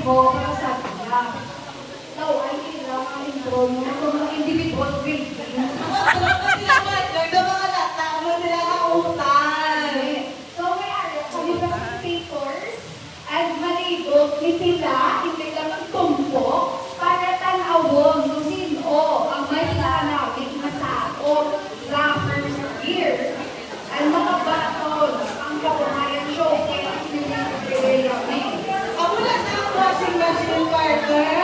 ko para sa kanya. Now, ay kailangan intro mo ito mga individual building. Kasi naman, yung mga lata mo sila kautan. So, may araw kami sa papers at maligo ni sila, hindi lang ang tumpok para tanawon kung sino ang may nanawin na tao sa first year. Ang mga baton, ang kabuhayan showcase ni Mr. Rami. Ako na sa washing machine partner.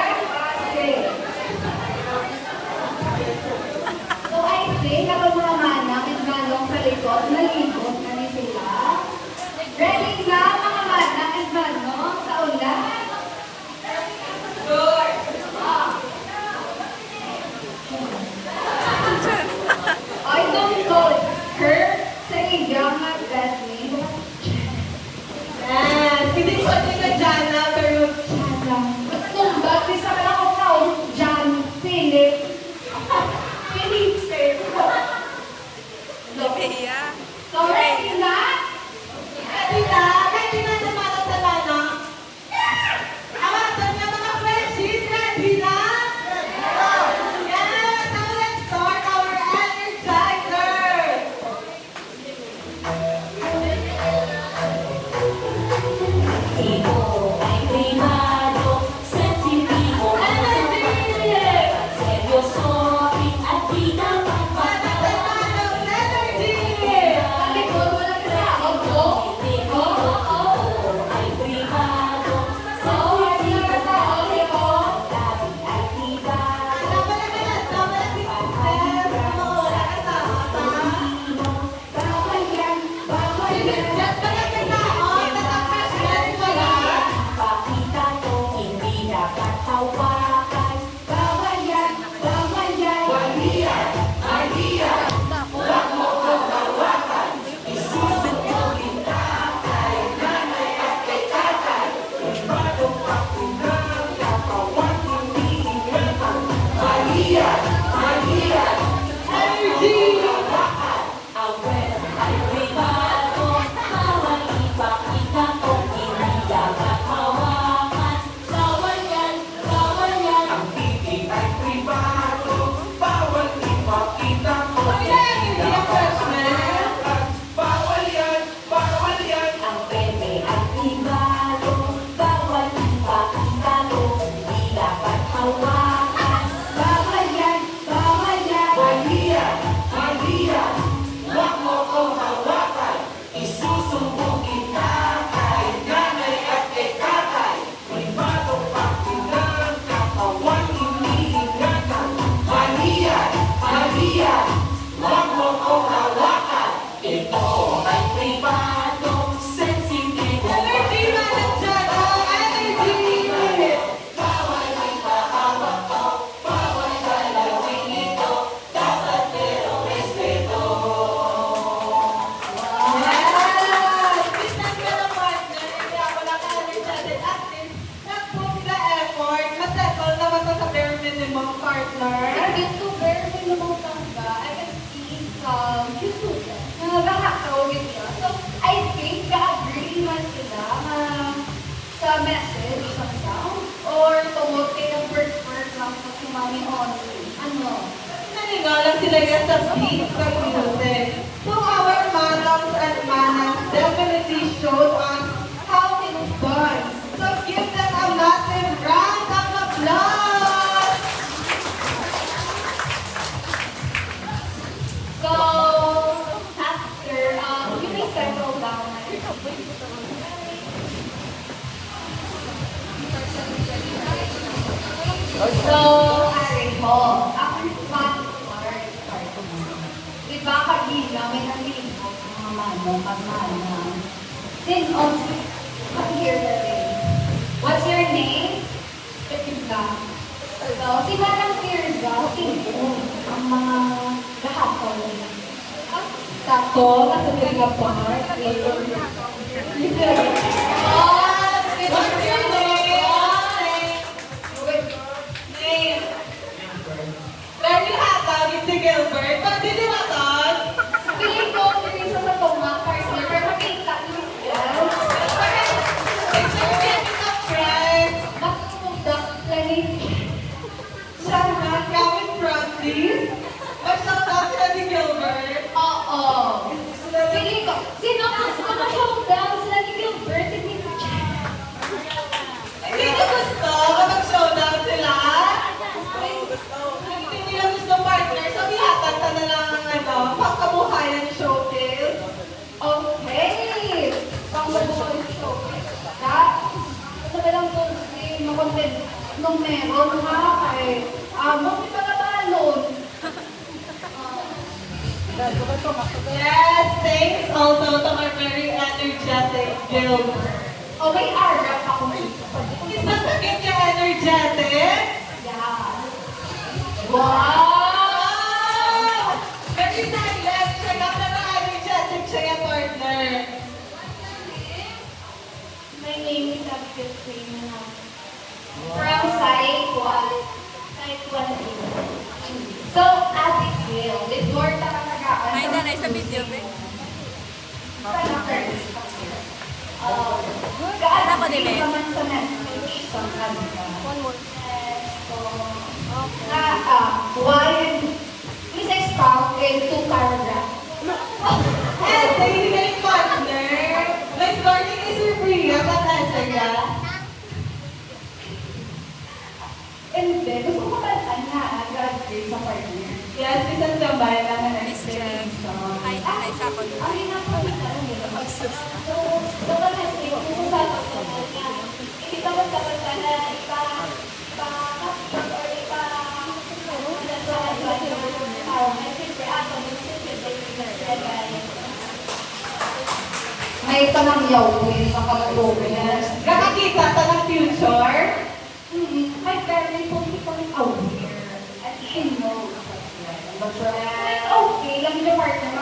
So, I think kapag mga manang at manong sa likod, naligot na ni sila. Ready na mga manang at manong sa ulan? Good. I don't know her sa iyang Bethany. Yan. Hindi ko din na Jana, pero Jana. Tumbat, di sa pala ko taon, Jan, Philip. Philip, sir. So, ready na? ready na sa mga talana. Awasan na mga freshies, ready na? Yes, now let's start our energizer. Ito ay privado, sensitibo, seryosohin at di dapat Manang energy. Sa likod, walang tao ko. Ito ay privado, sensitibo, dapat ay privado, bawal yan, bawal yan. Pakita to, hindi dapat hawakan. Bawal yan, bawal yan. Aware ay privado, bawal ipakita kung hindi dapat hawakan. Bawal yan, bawal yan. Ang titi ay pribado, bawal ipakita ko. Bawal yan, bawal yan. Ang pwede ay privado, bawal ipakita kung hindi dapat hawakan. Bawal yan, bawal yan. Maria, Maria, wag mo kong hawakan. Isusumbong kita kay nanay at kay tatay. Pribado pakulang katawan iniingatan. Maria, Maria, wag mo kong hawakan. Ito ay pribado, sensitibo. Energy, Manang Jana, energy. Bawal ipahawak ko, bawal galawin ito. Dapat merong respeto. Yes! Business ka na partner, hindi ako naka-energetic at least nag-put the effort, masettle naman sa bare minimum partner. Dito, very minimum tangga, I can see some YouTube na nakakawin niya. So, I think ka-agree man sila sa message, sa sound, or tungkol kayo word lang sa sumami only. Ano? Naningalang sila yan sa beat, sa music. So our manams and manas definitely showed us how it's done. So give them a massive round of applause! So, after, you may settle down. So, Ari mo, ang fun part. Di ba kanina may naligo sa mga manong pag-manang? Then, come here, Larry. What's your name? Tirza. So, si Manang Tirza, sino ang mga lahat ko? Tako, kasabi nga part. What's your name? Name. Very happy si Gilbert. Pag diniwatan, Feeling ko, Tirza sa tunga, partner, pero makita niyo yan. it's a friend. Bakit nung meron ha, kay amo, may mga balon. Yes, thanks also to our very energetic guild. O may arap ako may Isa sa kanya energetic. Yeah. Wow! Very silent. Siya nga na energetic siya yung partner. My name is Abigail Crane. From Site 1. Site 1. So, Abigail, before takatagaan. Ay, nanay sa video, be. Anak ko din, eh. Naman sa message sa kanila. One more. So, why please expound in 2 paragraphs. And sa yung partner, like learning is your free. Ang answer niya. And then, gusto ko kanta na graduate sa partner. Yes, isang gabay lang na Miss Jem. Ay, nanay sa ako. Ang ginagawa ko so honestly, kung sa ako niya, hindi ka magkabasa na ipa-capture or may panangyaw ko yun sa kapag-open. Nakakita ka ng future? My parents will become aware. And she knows as well. But it's okay lang yung partner